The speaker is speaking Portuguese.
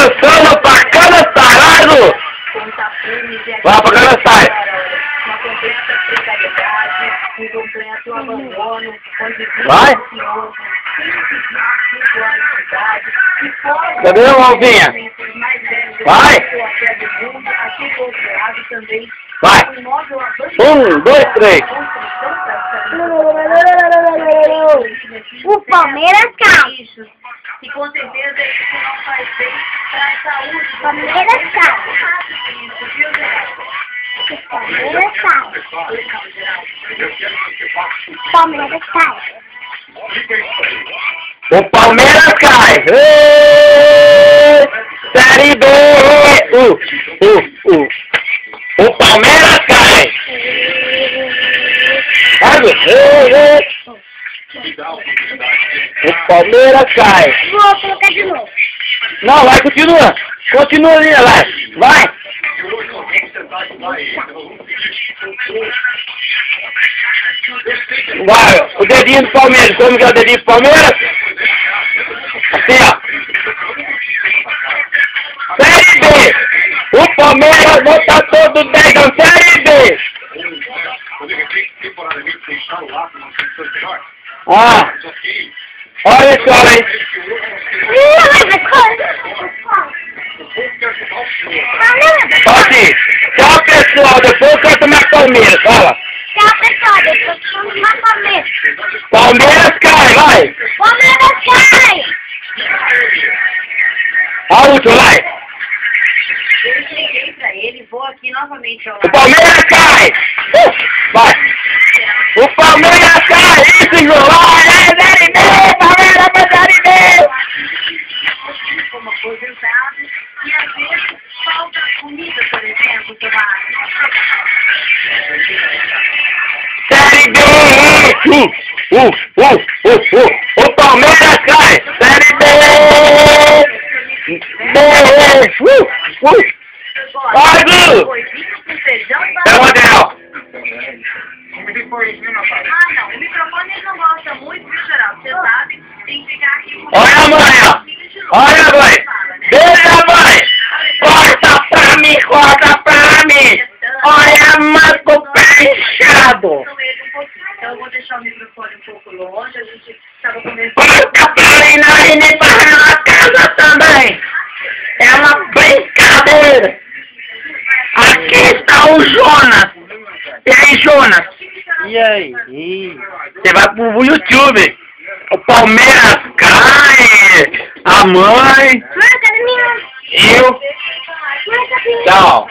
Começando pra cada sarado! Vai pra cada sai! Vai! Cadê a mãozinha? Vai! Vai! 1, 2, 3! O Palmeiras cai. E com certeza isso não faz bem para a saúde. O Palmeiras cai. O Palmeiras cai. O Palmeiras cai. O Palmeiras cai! Êêêê! Série B! O Palmeiras cai! O Palmeiras cai! Vou colocar de novo. Não, vai, continua! Continua ali, vai! Vai! Vai! O dedinho do Palmeiras! Como que é o dedinho do Palmeiras? Assim, ó! Série B! O Palmeiras botar todo 10 na Série B! Ah! Olha isso, olha aí! Pode! Tchau, pessoal! Depois eu quero tomar Palmeiras, fala! Tchau, pessoal. Depois vamos tomar Palmeiras. Palmeiras cai, vai! Palmeiras cai. A última, vai! Eu cheguei para ele, vou aqui novamente ao O Palmeiras cai! Vai! O Palmeiras cai! Isso, João! Vai! Série B! Palmeiras pra Série B! como aposentado e às vezes falta comida, por exemplo, tomar. Série B! O Palmeiras cai! Série B! Vai, Gu! É o Adel! Ah, não, o microfone ele não gosta muito, viu, Geraldo? Você sabe, tem que ficar aqui com Olha a mãe, ó! Olha a mãe! Deixa a mãe! Corta pra mim, corta pra mim! Olha a mãe com o pé inchado! Então eu vou deixar o microfone um pouco longe, a gente estava conversando. Corta pra mim, e para na casa também! É uma brincadeira! Aqui está o Jonas! E aí, Jonas? E aí? Você vai pro YouTube! O Palmeiras cai! A mãe! Mãe, cadê minha? Eu! Mãe, cadê minha? Tchau!